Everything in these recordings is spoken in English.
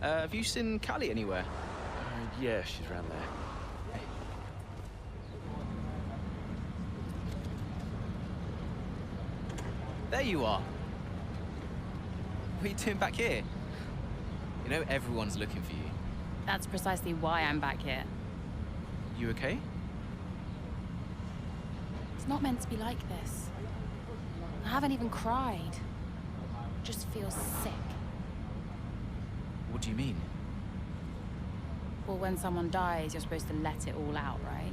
Have you seen Callie anywhere? Yeah, she's around there. There you are. What are you doing back here? You know everyone's looking for you. That's precisely why I'm back here. You okay? It's not meant to be like this. I haven't even cried. Just feel sick. What do you mean? Well, when someone dies, you're supposed to let it all out, right?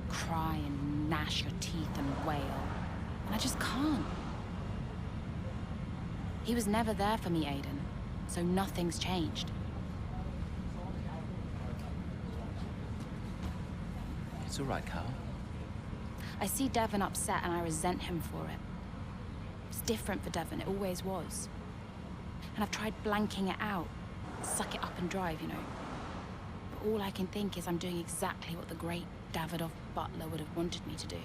Cry and gnash your teeth and wail. And I just can't. He was never there for me, Aiden. So nothing's changed. It's all right, Cal. I see Devon upset and I resent him for it. It's different for Devon, it always was. And I've tried blanking it out. Suck it up and drive, you know. But all I can think is I'm doing exactly what the great Davidoff Butler would have wanted me to do.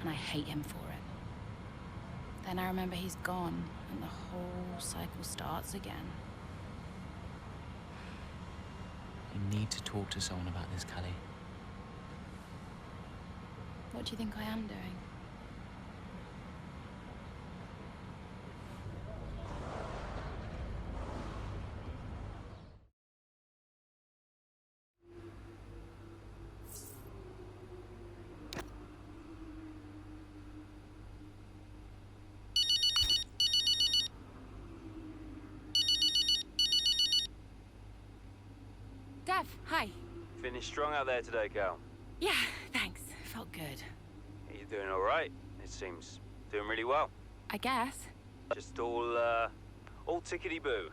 And I hate him for it. Then I remember he's gone, and the whole cycle starts again. You need to talk to someone about this, Callie. What do you think I am doing? Dev, hi. Finished strong out there today, Cal. Yeah, thanks. Felt good. Are you doing all right? It seems doing really well. I guess. Just all tickety-boo.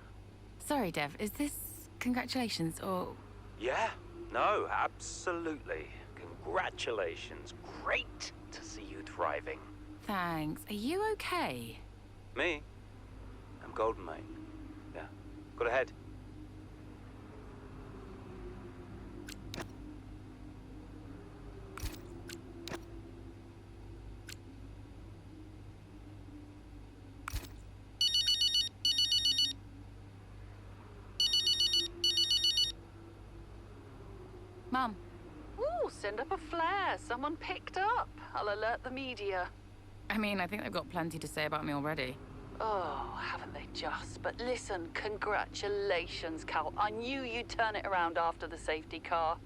Sorry, Dev, is this congratulations or... Yeah, no, absolutely. Congratulations. Great to see you thriving. Thanks. Are you okay? Me? I'm golden, mate. Yeah. Got ahead. Mum. Ooh, send up a flare. Someone picked up. I'll alert the media. I mean, I think they've got plenty to say about me already. Oh, haven't they just? But listen, congratulations, Cal. I knew you'd turn it around after the safety car.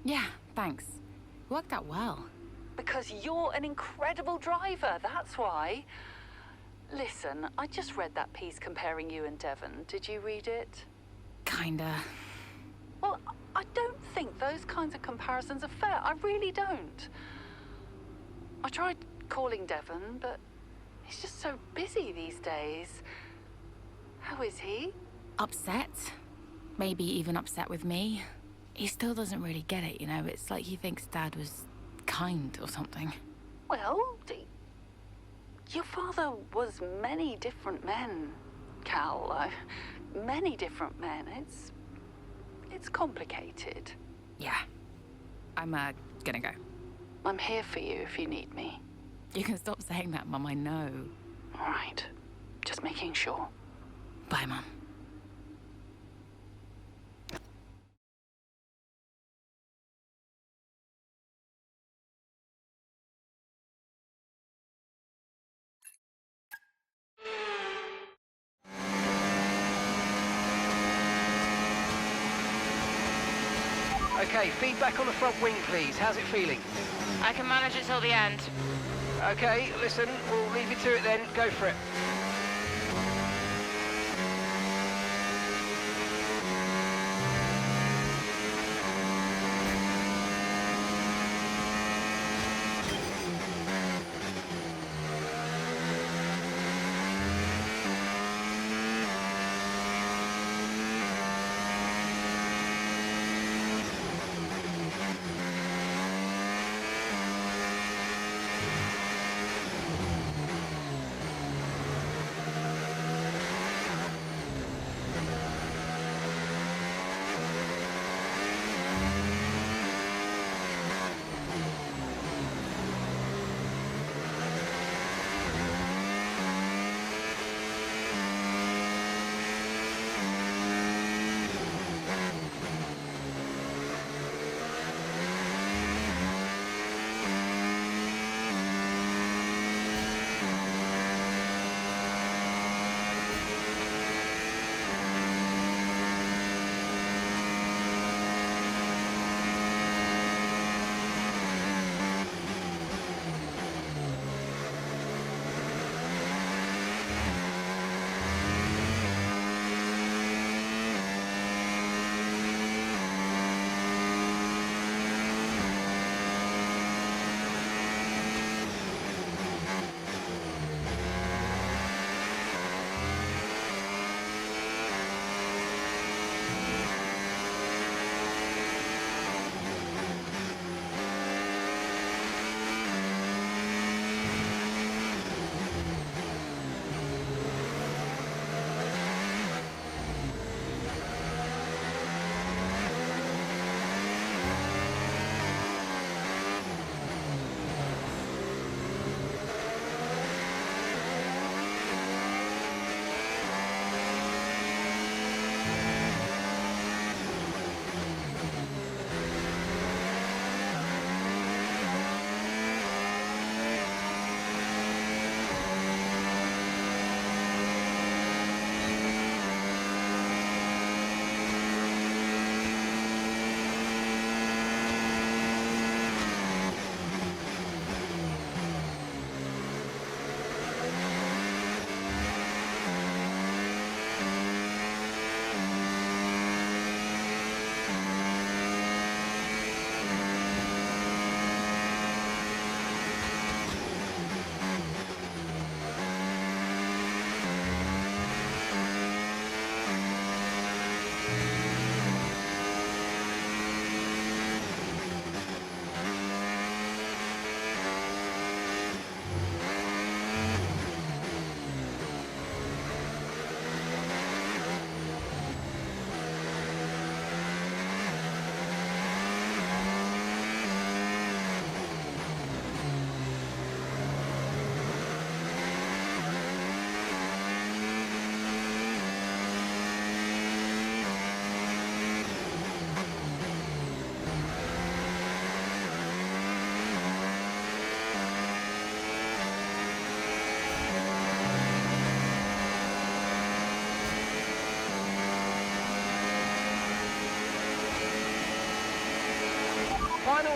Yeah, thanks. Worked out well. Because you're an incredible driver, that's why. Listen, I just read that piece comparing you and Devon. Did you read it? Kinda. Well, I don't think those kinds of comparisons are fair. I really don't. I tried calling Devon, but he's just so busy these days. How is he? Upset. Maybe even upset with me. He still doesn't really get it, you know? It's like he thinks Dad was kind or something. Well, your father was many different men, Cal. Many different men. It's complicated. Yeah. I'm, gonna go. I'm here for you if you need me. You can stop saying that, Mum, I know. All right. Just making sure. Bye, Mum. Okay, feedback on the front wing, please. How's it feeling? I can manage it till the end. Okay, listen, we'll leave you to it then. Go for it.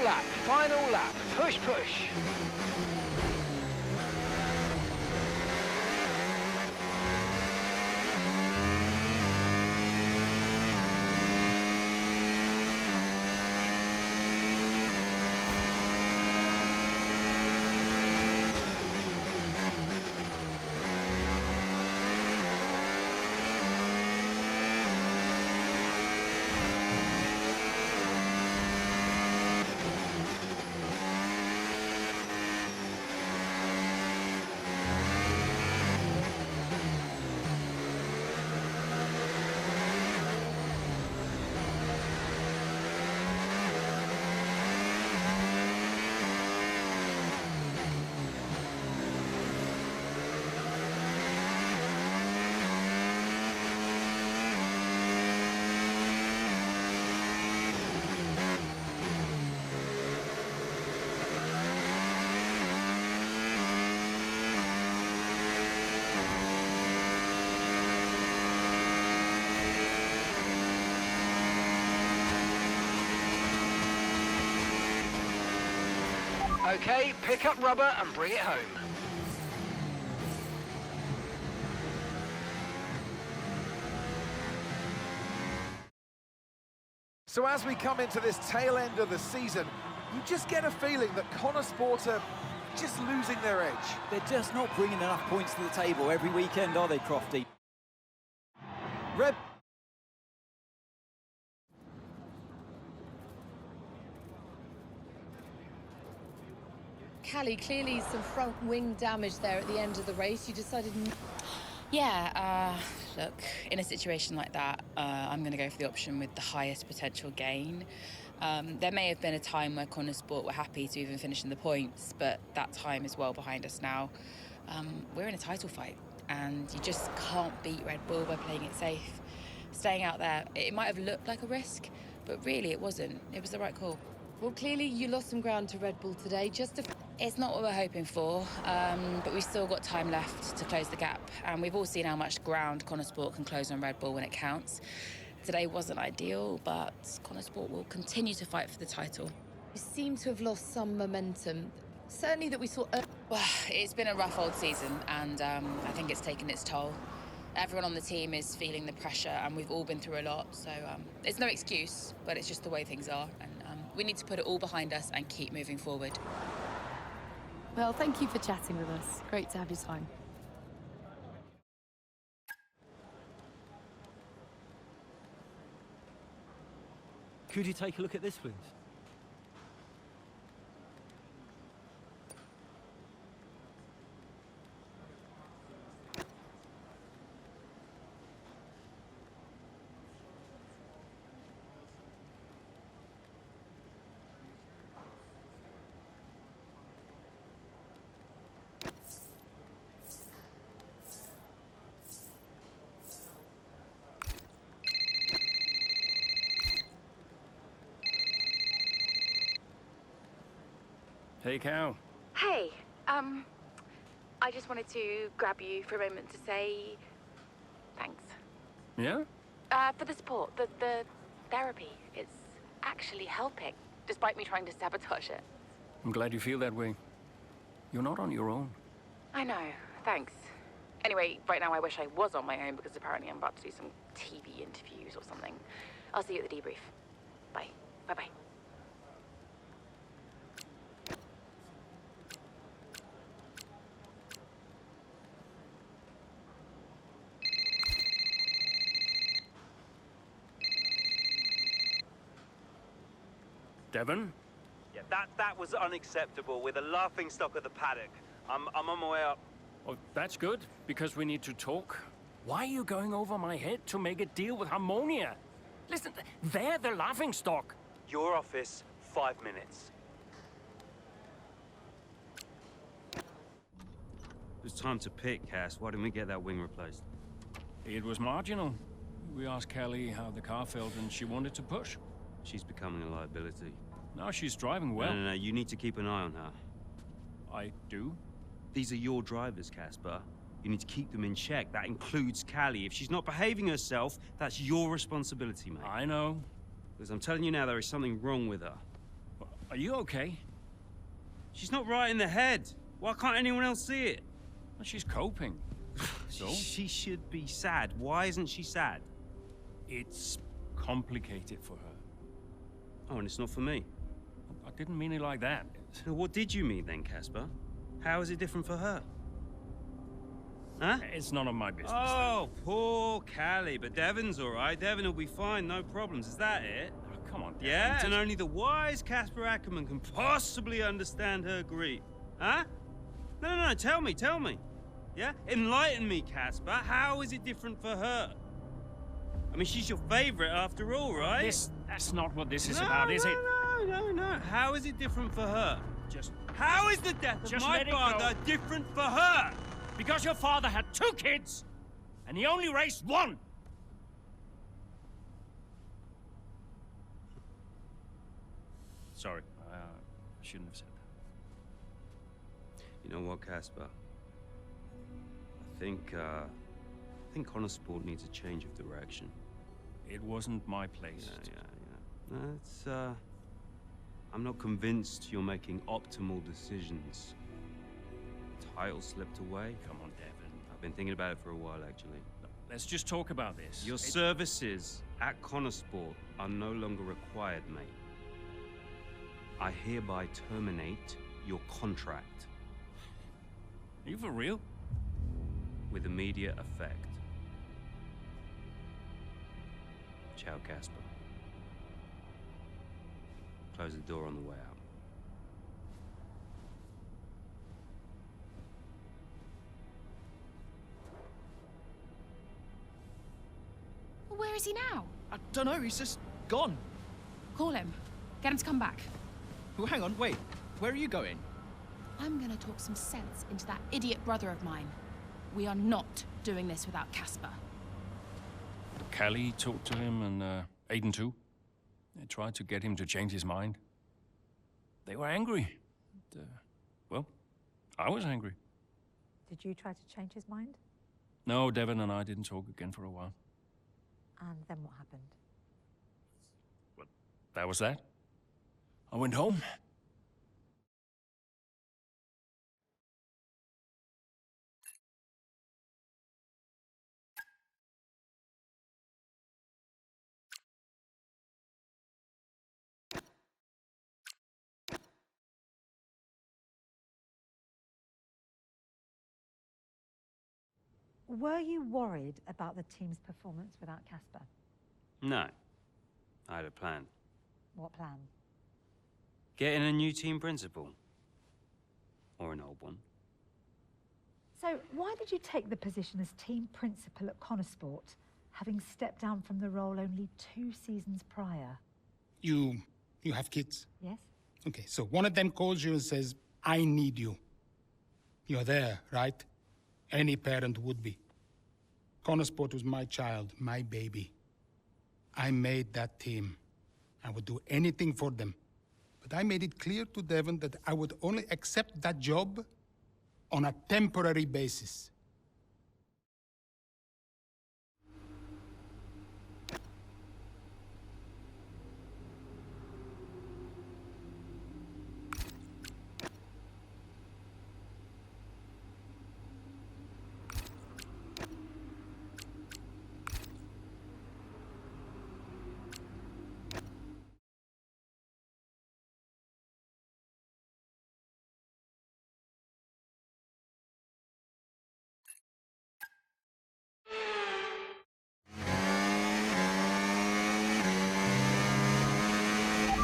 lap, final lap. Push, push. Okay, pick up rubber and bring it home. So as we come into this tail end of the season, you just get a feeling that Connor Sport are just losing their edge. They're just not bringing enough points to the table every weekend, are they, Crofty? Red... Callie, clearly some front wing damage there at the end of the race. You decided... Yeah, look, in a situation like that, I'm going to go for the option with the highest potential gain. There may have been a time where Connor Sport were happy to even finish in the points, but that time is well behind us now. We're in a title fight, and you just can't beat Red Bull by playing it safe. Staying out there, it might have looked like a risk, but really it wasn't. It was the right call. Well, clearly you lost some ground to Red Bull today. It's not what we're hoping for, but we've still got time left to close the gap. And we've all seen how much ground Connor Sport can close on Red Bull when it counts. Today wasn't ideal, but Connor Sport will continue to fight for the title. You seem to have lost some momentum. Certainly that we saw... Well, it's been a rough old season, and I think it's taken its toll. Everyone on the team is feeling the pressure, and we've all been through a lot, so it's no excuse, but it's just the way things are. And we need to put it all behind us and keep moving forward. Well, thank you for chatting with us. Great to have your time. Could you take a look at this, please? Hey, Cal. Hey, I just wanted to grab you for a moment to say thanks. Yeah? For the support, the therapy. It's actually helping, despite me trying to sabotage it. I'm glad you feel that way. You're not on your own. I know, thanks. Anyway, right now I wish I was on my own because apparently I'm about to do some TV interviews or something. I'll see you at the debrief. Bye. Bye-bye. Devon? Yeah, that was unacceptable. We're the laughing stock of the paddock. I'm on my way up. Oh, that's good, because we need to talk. Why are you going over my head to make a deal with Harmonia? Listen, they're the laughing stock. Your office, 5 minutes. It's time to pick, Cass. Why didn't we get that wing replaced? It was marginal. We asked Kelly how the car felt, and she wanted to push. She's becoming a liability. Now she's driving well. No, you need to keep an eye on her. I do? These are your drivers, Casper. You need to keep them in check. That includes Callie. If she's not behaving herself, that's your responsibility, mate. I know. Because I'm telling you now, there is something wrong with her. Are you okay? She's not right in the head. Why can't anyone else see it? Well, she's coping. So? She should be sad. Why isn't she sad? It's complicated for her. Oh, and it's not for me. I didn't mean it like that. So what did you mean then, Casper? How is it different for her? Huh? It's none of my business. Oh, poor Callie. But Devon's all right. Devon will be fine, no problems. Is that it? Oh, come on, Devon. Yeah, and only the wise Casper Ackerman can possibly understand her grief. Huh? No, tell me. Yeah? Enlighten me, Casper. How is it different for her? I mean, she's your favorite after all, right? That's not what this is about, is it? No. How is it different for her? How is the death of just my let it father go. different for her? Because your father had 2 kids, and he only raised 1. Sorry, I shouldn't have said that. You know what, Casper? I think Connor Sport needs a change of direction. It wasn't my place. Yeah. No, it's, I'm not convinced you're making optimal decisions. Title slipped away. Come on, Devon. I've been thinking about it for a while, actually. Let's just talk about this. Your services at Connor Sport are no longer required, mate. I hereby terminate your contract. Are you for real? With immediate effect. Ciao, Casper. Close the door on the way out. Where is he now? I don't know, he's just gone. Call him. Get him to come back. Well, hang on, wait. Where are you going? I'm gonna talk some sense into that idiot brother of mine. We are not doing this without Casper. Callie talked to him, and Aiden too. They tried to get him to change his mind. They were angry. Well, I was angry. Did you try to change his mind? No, Devon and I didn't talk again for a while. And then what happened? Well, that was that. I went home. Were you worried about the team's performance without Casper? No. I had a plan. What plan? Getting a new team principal. Or an old one. So, why did you take the position as team principal at Connor Sport, having stepped down from the role only 2 seasons prior? You have kids? Yes? Okay, so one of them calls you and says, I need you. You're there, right? Any parent would be. Connor Sport was my child, my baby. I made that team. I would do anything for them. But I made it clear to Devon that I would only accept that job on a temporary basis.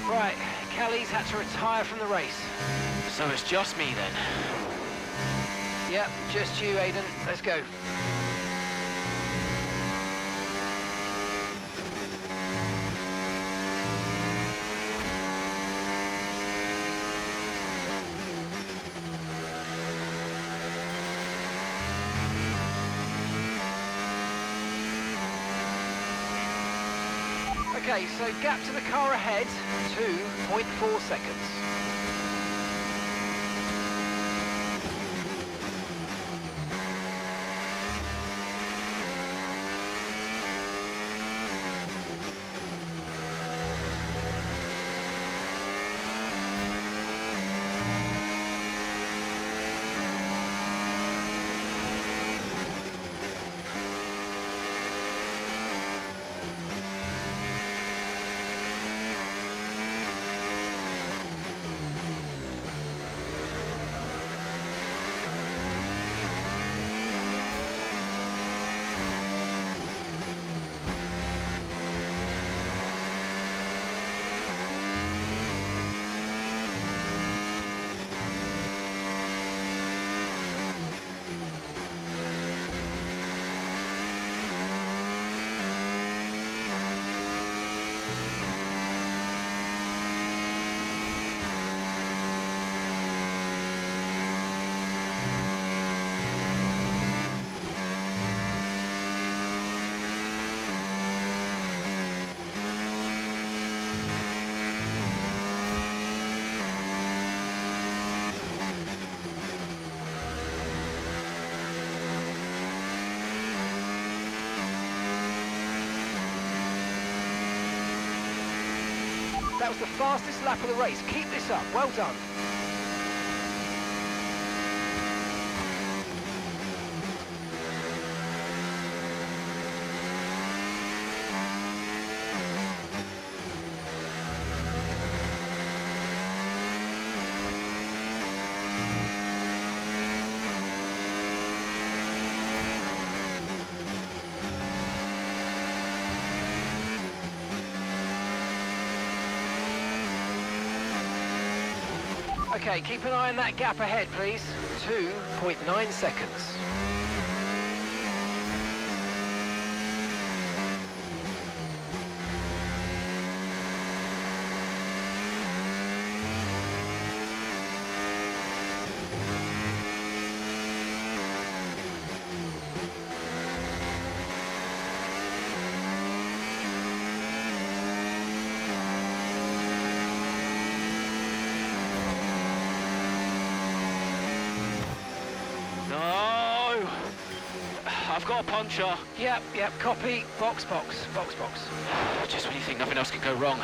Right, Callie's had to retire from the race. So it's just me then. Yep, just you, Aiden. Let's go. Okay, so gap to the car ahead, 2.4 seconds. That was the fastest lap of the race. Keep this up. Well done. Okay, keep an eye on that gap ahead, please. 2.9 seconds. No! I've got a puncture. Yep, copy. Box. Just when you think nothing else can go wrong.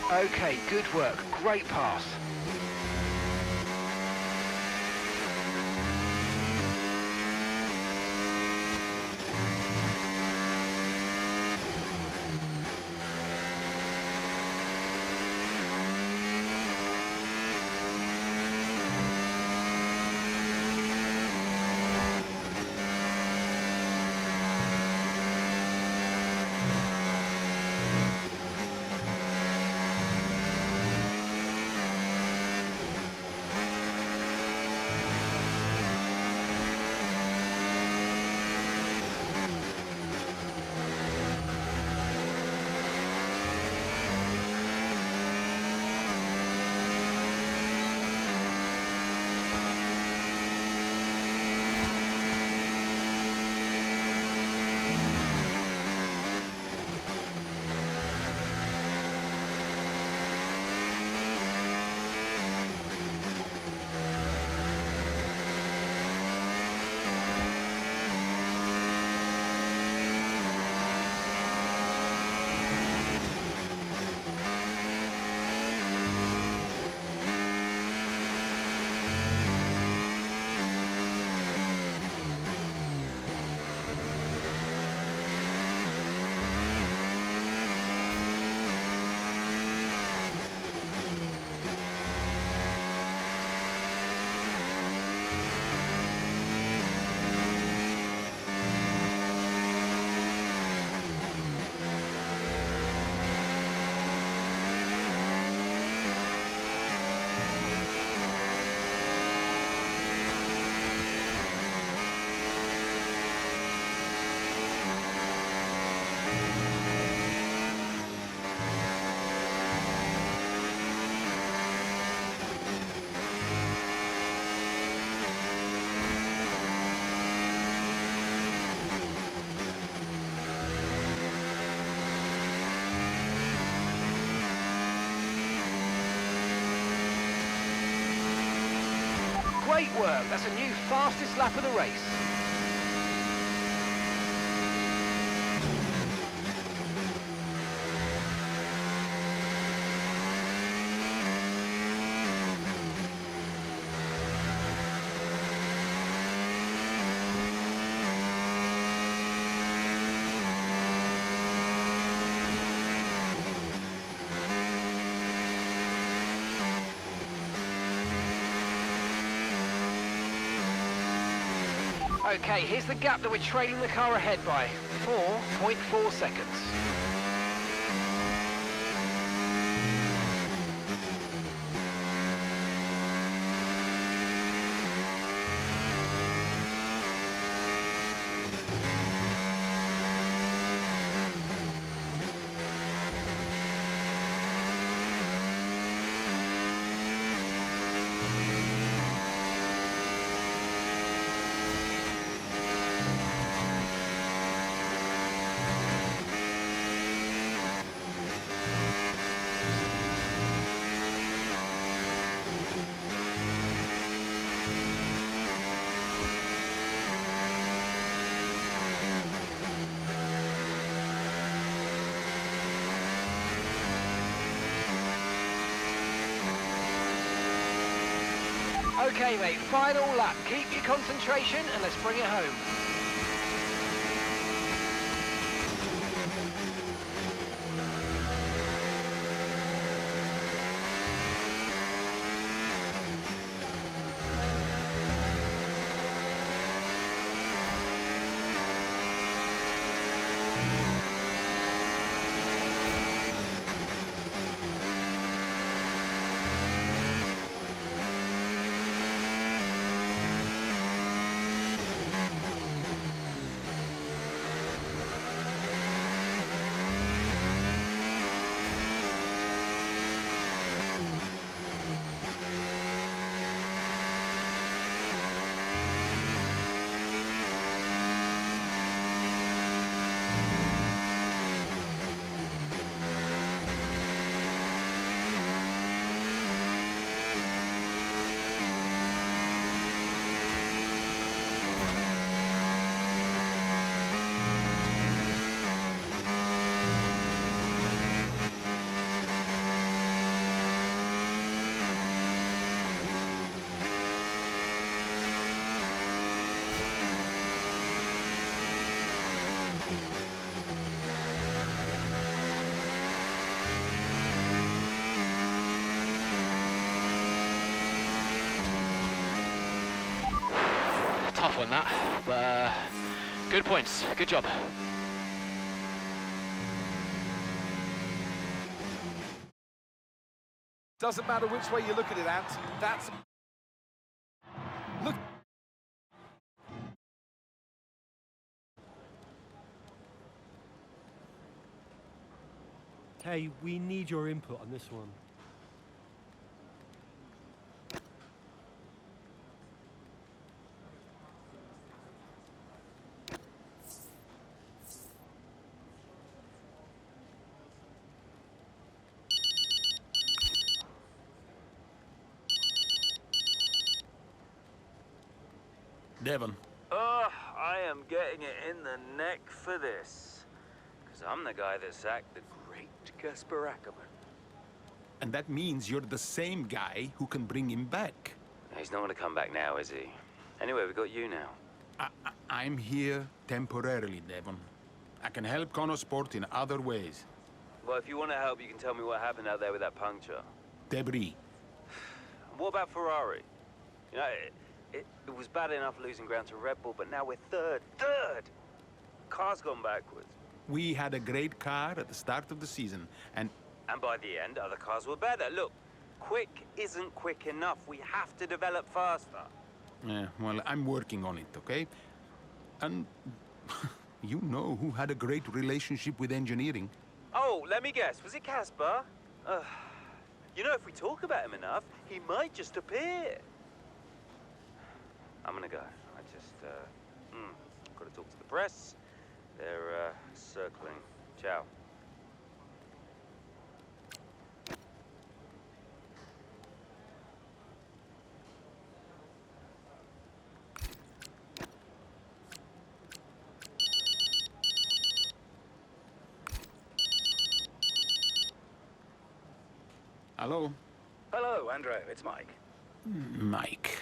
Okay, good work. Great pass. Great work. That's a new fastest lap of the race. Okay, here's the gap that we're trailing the car ahead by. 4.4 seconds. Okay, mate, final lap. Keep your concentration and let's bring it home. Tough one that, but good points, good job. Doesn't matter which way you look at it, Ant. That's... Look... Hey, we need your input on this one. Devon. I am getting it in the neck for this. Because I'm the guy that sacked the great Casper Ackerman. And that means you're the same guy who can bring him back. He's not going to come back now, is he? Anyway, we've got you now. I'm here temporarily, Devon. I can help Connosport in other ways. Well, if you want to help, you can tell me what happened out there with that puncture. Debris. What about Ferrari? You know, it was bad enough losing ground to Red Bull, but now we're third. Car's gone backwards. We had a great car at the start of the season, and by the end, other cars were better. Look, quick isn't quick enough. We have to develop faster. Yeah, well, I'm working on it, okay? And you know who had a great relationship with engineering. Oh, let me guess. Was it Casper? You know, if we talk about him enough, he might just appear. I'm gonna go. I just, gotta talk to the press. They're, circling. Ciao. Hello? Hello, Andrew. It's Mike. Mike.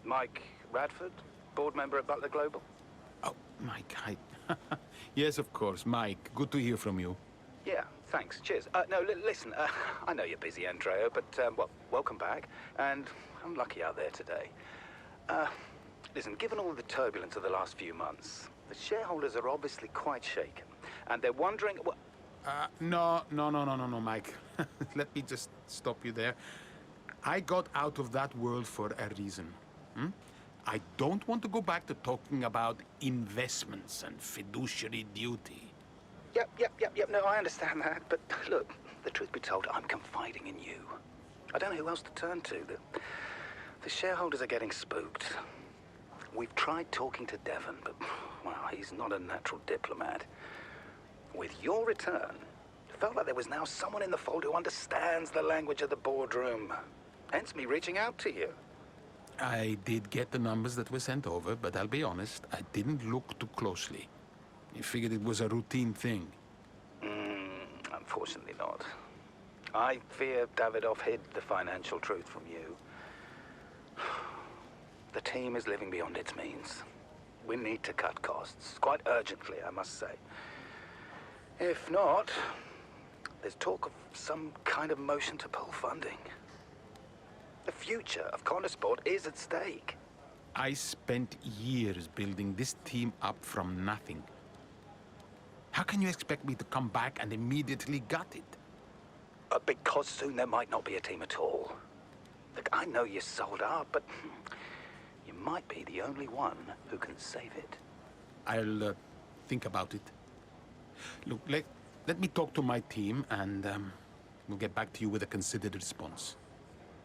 Mike Radford, board member at Butler Global. Oh, Mike, hi. Yes, of course, Mike. Good to hear from you. Yeah, thanks. Cheers. No, listen, I know you're busy, Andrea, but, well, welcome back. And I'm lucky out there today. Listen, given all the turbulence of the last few months, the shareholders are obviously quite shaken. And they're wondering... No, Mike. Let me just stop you there. I got out of that world for a reason. I don't want to go back to talking about investments and fiduciary duty. Yep. No, I understand that. But look, the truth be told, I'm confiding in you. I don't know who else to turn to. The shareholders are getting spooked. We've tried talking to Devon, but, well, he's not a natural diplomat. With your return, it felt like there was now someone in the fold who understands the language of the boardroom. Hence me reaching out to you. I did get the numbers that were sent over, but I'll be honest, I didn't look too closely. I figured it was a routine thing. Unfortunately not. I fear Davidoff hid the financial truth from you. The team is living beyond its means. We need to cut costs, quite urgently, I must say. If not, there's talk of some kind of motion to pull funding. The future of Connorsport is at stake. I spent years building this team up from nothing. How can you expect me to come back and immediately gut it? Because soon there might not be a team at all. Look, I know you're sold out, but you might be the only one who can save it. I'll think about it. Look, let me talk to my team, and we'll get back to you with a considered response.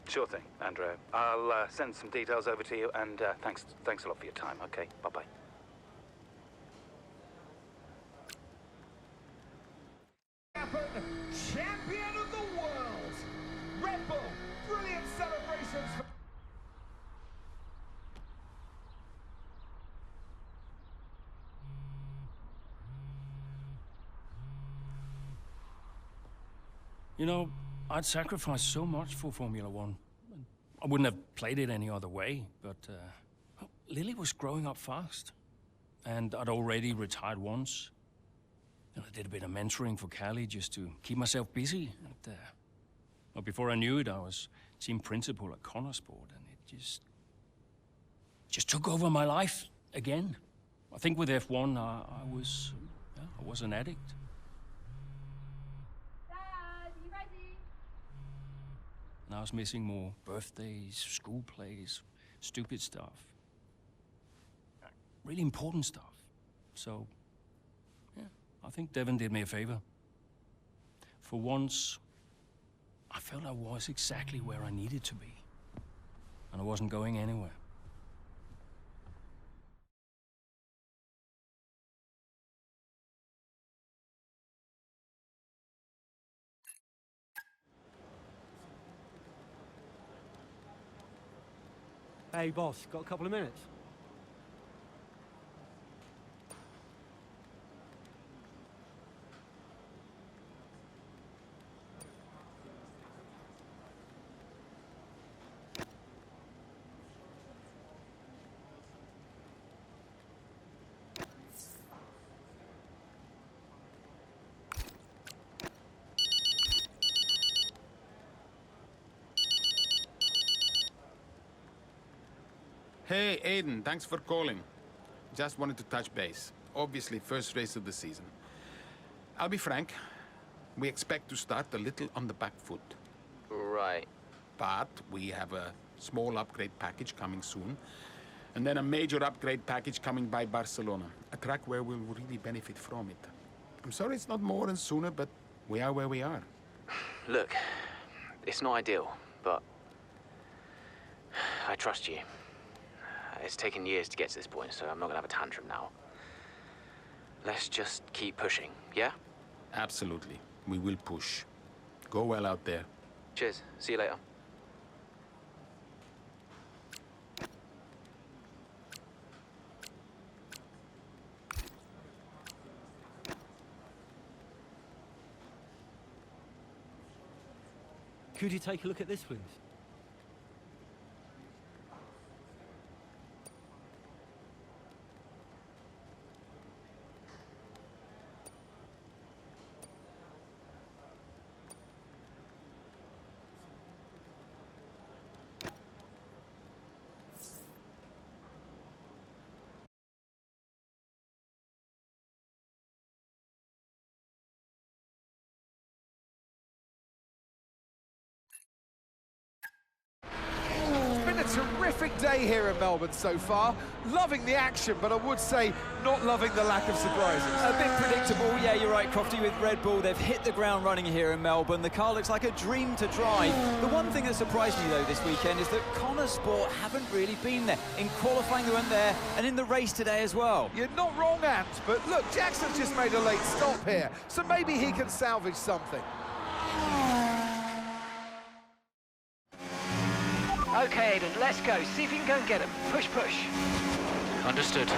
Sure thing, Andrea. I'll send some details over to you, and thanks a lot for your time, okay? Bye-bye. Champion of the world! Red Bull, brilliant celebrations for... You know, I'd sacrificed so much for Formula One. I wouldn't have played it any other way, but Lily was growing up fast. And I'd already retired once. And I did a bit of mentoring for Callie just to keep myself busy. And, well, before I knew it, I was team principal at Connorsport, and it just took over my life again. I think with F1, I was an addict. And I was missing more birthdays, school plays, stupid stuff. Really important stuff. So, yeah, I think Devon did me a favor. For once, I felt I was exactly where I needed to be. And I wasn't going anywhere. Hey, boss, got a couple of minutes? Hey, Aiden, thanks for calling. Just wanted to touch base. Obviously, first race of the season. I'll be frank, we expect to start a little on the back foot. Right. But we have a small upgrade package coming soon, and then a major upgrade package coming by Barcelona. A track where we'll really benefit from it. I'm sorry it's not more and sooner, but we are where we are. Look, it's not ideal, but I trust you. It's taken years to get to this point, so I'm not gonna have a tantrum now. Let's just keep pushing, yeah? Absolutely. We will push. Go well out there. Cheers. See you later. Could you take a look at this, please? It's been a terrific day here in Melbourne so far. Loving the action, but I would say not loving the lack of surprises. A bit predictable, yeah, you're right, Crofty, with Red Bull. They've hit the ground running here in Melbourne. The car looks like a dream to drive. The one thing that surprised me, though, this weekend is that Connor Sport haven't really been there. In qualifying, they weren't there, and in the race today as well. You're not wrong, Ant, but look, Jackson's just made a late stop here, so maybe he can salvage something. Okay, Aiden, let's go. See if you can go and get him. Push, push. Understood.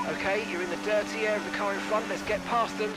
Okay, you're in the dirty air of the car in front. Let's get past them.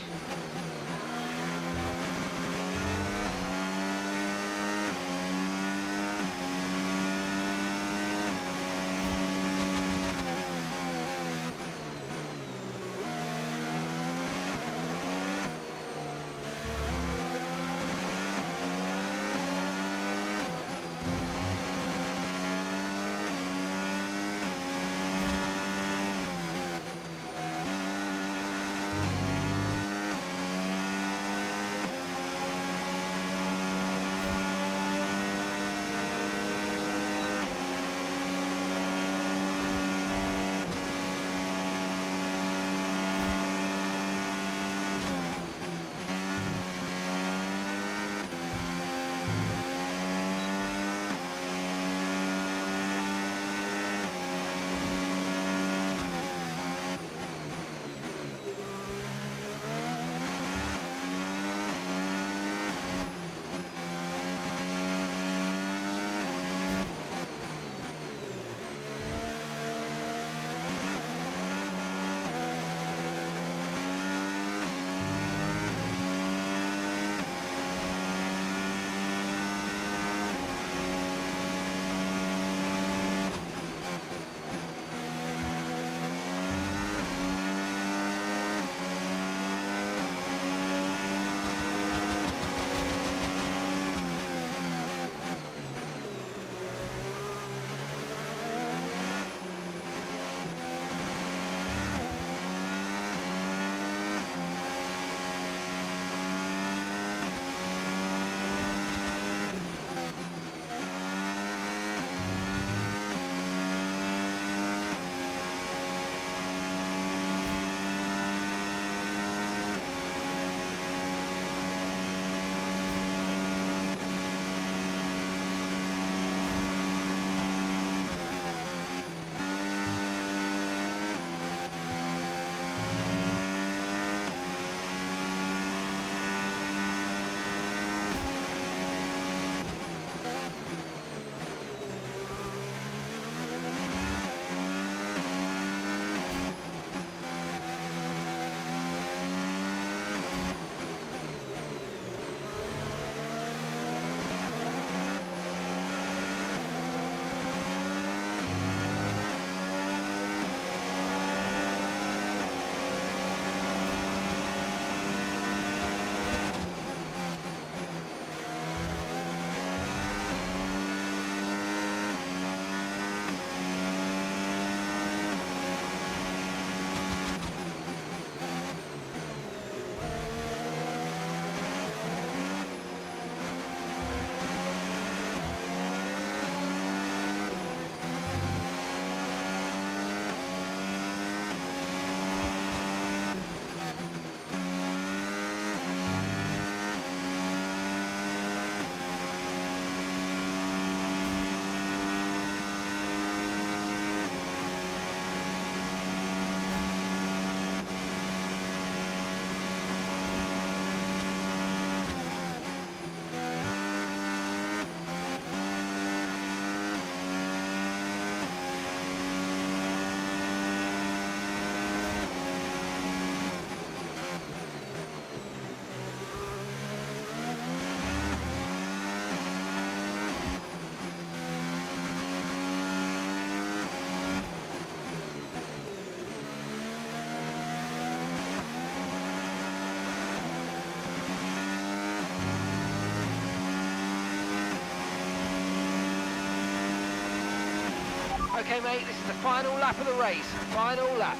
Okay, mate, this is the final lap of the race. Final lap.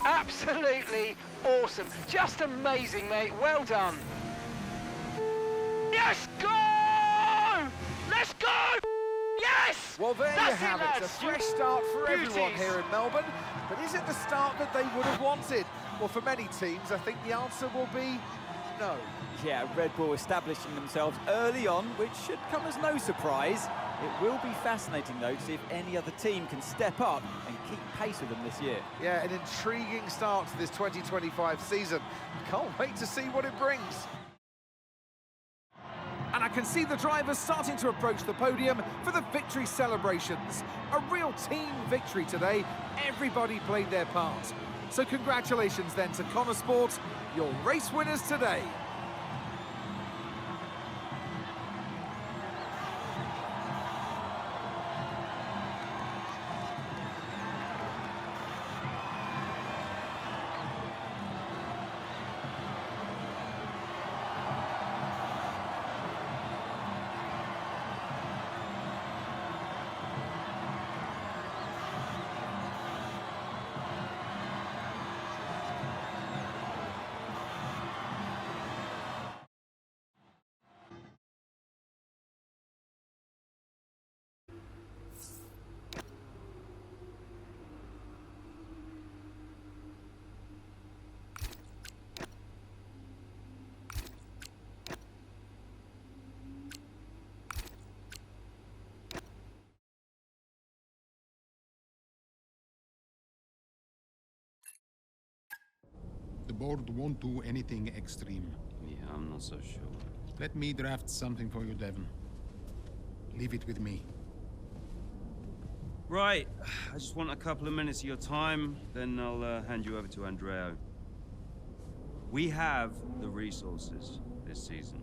Absolutely awesome. Just amazing, mate. Well done. Yes, go! Let's go! Yes! Well, there That's you have it. lads. A fresh start for everyone Beauties. here in Melbourne. But is it the start that they would have wanted? Well, for many teams, I think the answer will be no. Yeah, Red Bull establishing themselves early on, which should come as no surprise. It will be fascinating, though, to see if any other team can step up and keep pace with them this year. Yeah, an intriguing start to this 2025 season. Can't wait to see what it brings. And I can see the drivers starting to approach the podium for the victory celebrations. A real team victory today. Everybody played their part. So congratulations then to Connor Sport, your race winners today. The board won't do anything extreme. Yeah, I'm not so sure. Let me draft something for you, Devon. Leave it with me. Right, I just want a couple of minutes of your time, then I'll hand you over to Andrea. We have the resources this season.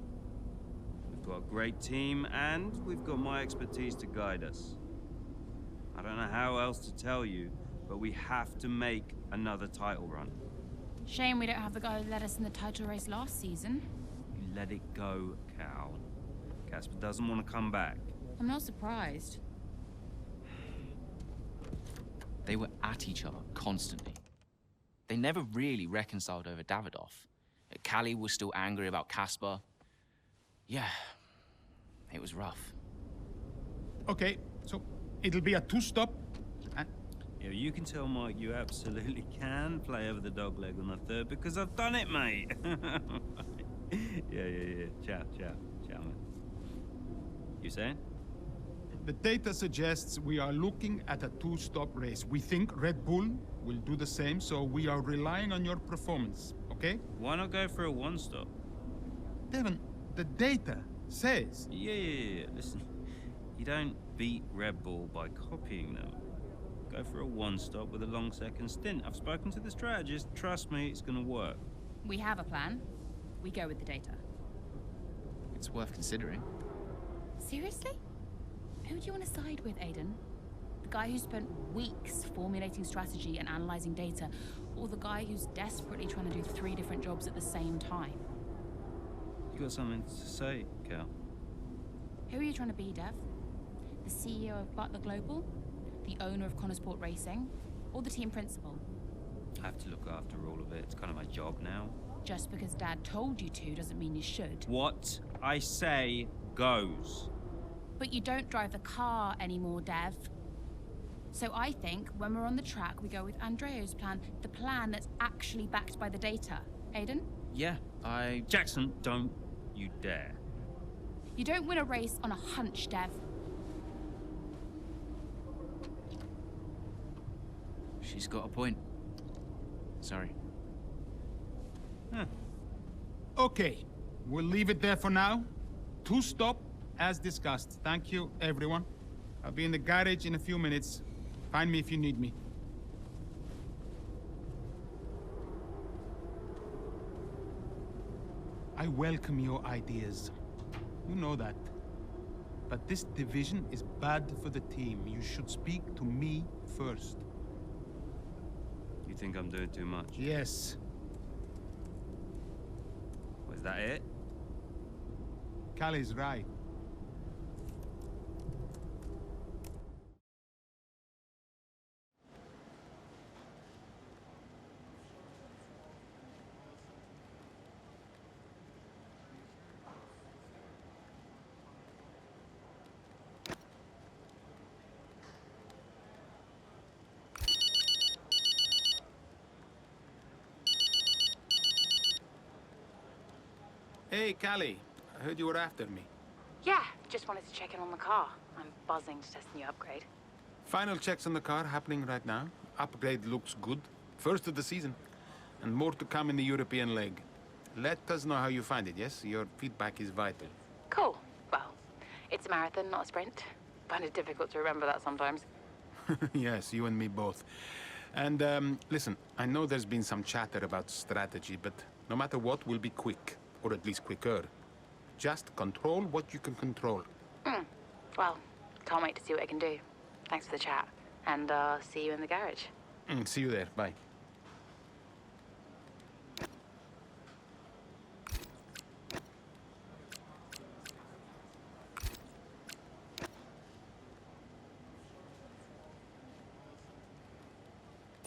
We've got a great team, and we've got my expertise to guide us. I don't know how else to tell you, but we have to make another title run. Shame we don't have the guy who led us in the title race last season. You let it go, Cal. Casper doesn't want to come back. I'm not surprised. They were at each other constantly. They never really reconciled over Davidoff. Callie was still angry about Casper. Yeah, it was rough. Okay, so it'll be a two-stop. Yeah, you can tell Mike you absolutely can play over the dog leg on the third because I've done it, mate. Yeah. Ciao, man. You saying? The data suggests we are looking at a two-stop race. We think Red Bull will do the same, so we are relying on your performance, okay? Why not go for a one-stop? Devon, the data says... Yeah. Listen, you don't beat Red Bull by copying them. Go for a one-stop with a long second stint. I've spoken to the strategist. Trust me, it's gonna work. We have a plan. We go with the data. It's worth considering. Seriously? Who do you want to side with, Aiden? The guy who spent weeks formulating strategy and analyzing data, or the guy who's desperately trying to do 3 different jobs at the same time? You got something to say, Cal? Who are you trying to be, Dev? The CEO of Butler Global? The owner of Connorsport Racing? Or the team principal? I have to look after all of it. It's kind of my job now. Just because Dad told you to doesn't mean you should. What I say goes. But you don't drive the car anymore, Dev. So I think when we're on the track, we go with Andreo's plan, the plan that's actually backed by the data. Aiden? Yeah, Jackson, don't you dare. You don't win a race on a hunch, Dev. She's got a point. Sorry. Okay, we'll leave it there for now. To stop, as discussed. Thank you, everyone. I'll be in the garage in a few minutes. Find me if you need me. I welcome your ideas. You know that. But this division is bad for the team. You should speak to me first. You think I'm doing too much? Yes. Was that it? Callie's right. Hey, Callie. I heard you were after me. Yeah, just wanted to check in on the car. I'm buzzing to test the new upgrade. Final checks on the car happening right now. Upgrade looks good. First of the season. And more to come in the European leg. Let us know how you find it, yes? Your feedback is vital. Cool. Well, it's a marathon, not a sprint. Find it difficult to remember that sometimes. Yes, you and me both. And, listen, I know there's been some chatter about strategy, but no matter what, we'll be quick. Or at least quicker. Just control what you can control. Well, can't wait to see what I can do. Thanks for the chat. And, see you in the garage. See you there. Bye.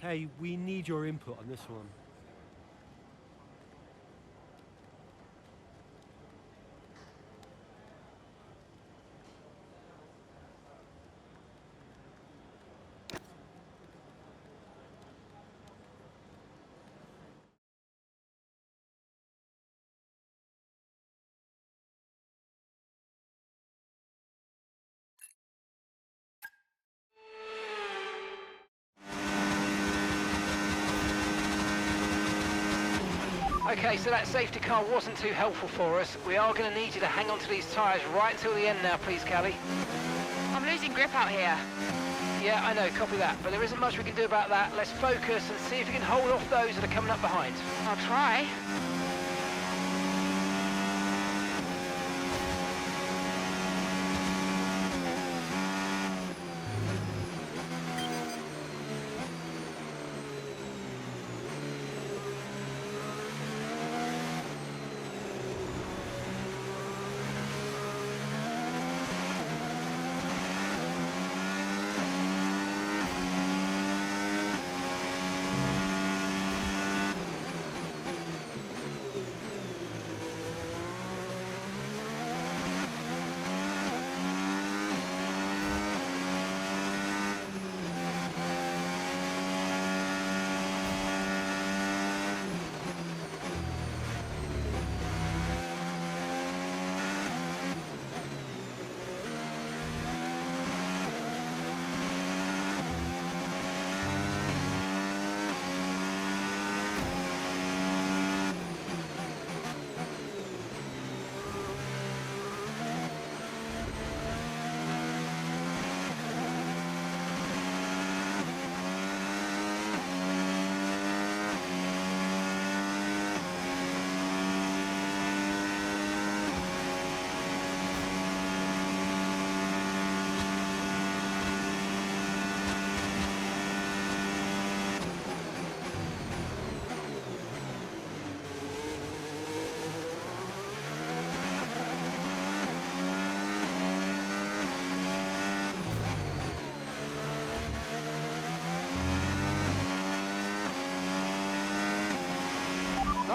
Hey, we need your input on this one. Okay, so that safety car wasn't too helpful for us. We are going to need you to hang on to these tyres right till the end now, please, Callie. I'm losing grip out here. Yeah, I know, copy that. But there isn't much we can do about that. Let's focus and see if we can hold off those that are coming up behind. I'll try.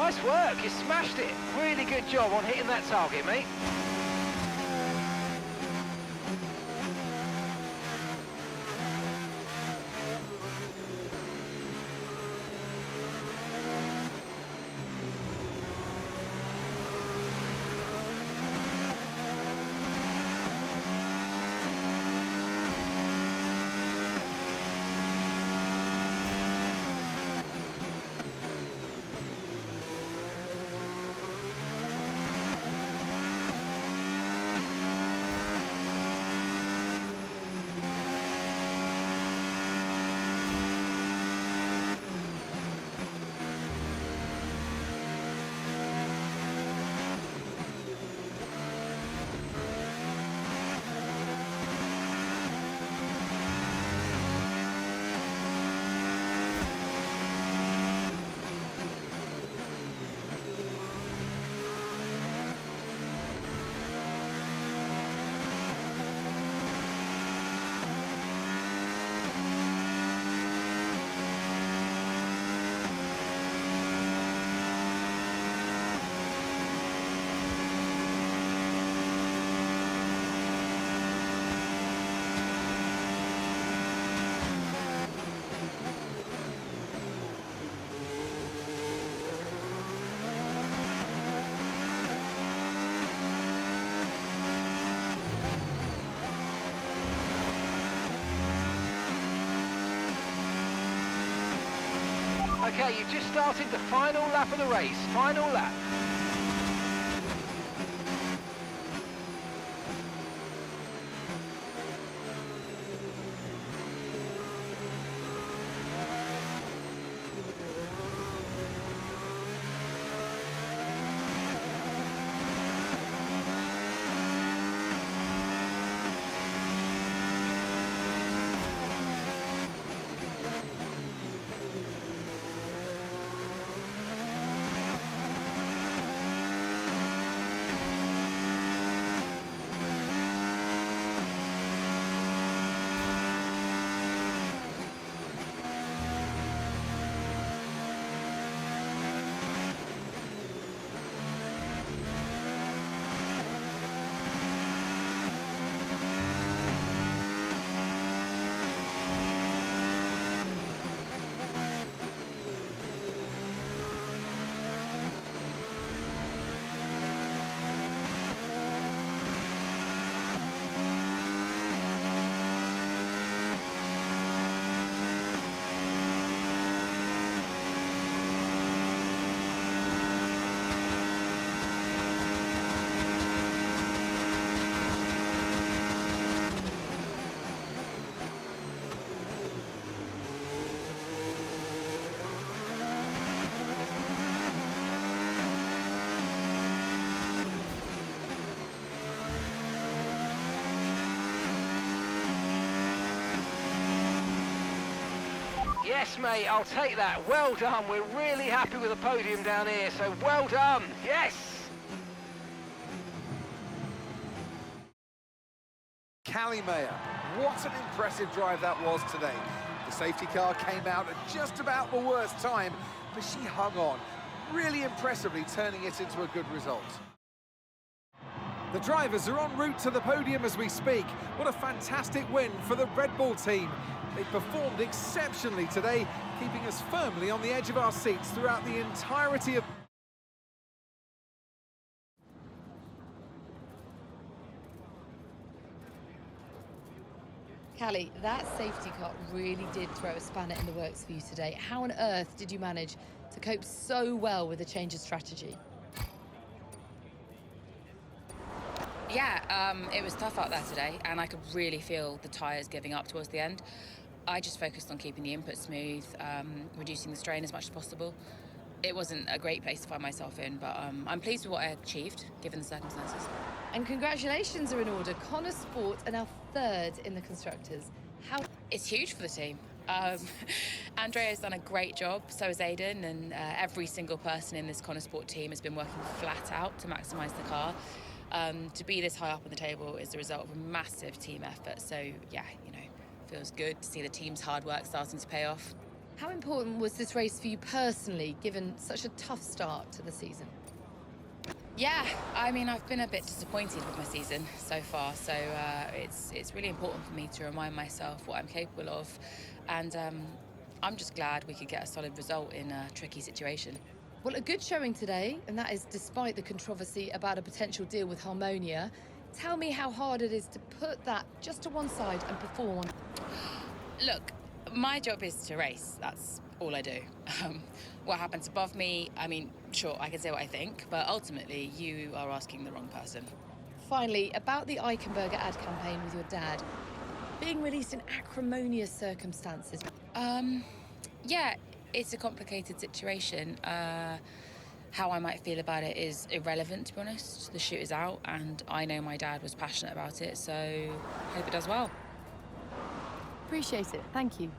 Nice work, you smashed it. Really good job on hitting that target, mate. Okay, you've just started the final lap of the race. Final lap. Yes, mate, I'll take that. Well done. We're really happy with the podium down here, so well done. Yes! Callie Mayer, what an impressive drive that was today. The safety car came out at just about the worst time, but she hung on, really impressively turning it into a good result. The drivers are en route to the podium as we speak. What a fantastic win for the Red Bull team. They performed exceptionally today, keeping us firmly on the edge of our seats throughout the entirety of... Callie, that safety car really did throw a spanner in the works for you today. How on earth did you manage to cope so well with the change of strategy? Yeah, it was tough out there today, and I could really feel the tyres giving up towards the end. I just focused on keeping the input smooth, reducing the strain as much as possible. It wasn't a great place to find myself in, but I'm pleased with what I achieved, given the circumstances. And congratulations are in order. Connor Sport are now third in the Constructors. How... It's huge for the team. Andrea's done a great job, so has Aidan, and every single person in this Connor Sport team has been working flat out to maximise the car. To be this high up on the table is the result of a massive team effort, so yeah, you know, feels good to see the team's hard work starting to pay off. How important was this race for you personally, given such a tough start to the season? Yeah, I mean, I've been a bit disappointed with my season so far, so it's really important for me to remind myself what I'm capable of, and I'm just glad we could get a solid result in a tricky situation. Well, a good showing today, and that is despite the controversy about a potential deal with Harmonia. Tell me how hard it is to put that just to one side and perform. Look, my job is to race. That's all I do. What happens above me, I mean, sure, I can say what I think, but ultimately, you are asking the wrong person. Finally, about the Eichenberger ad campaign with your dad, being released in acrimonious circumstances. Yeah, it's a complicated situation. How I might feel about it is irrelevant, to be honest. The shoot is out, and I know my dad was passionate about it, so hope it does well. Appreciate it. Thank you.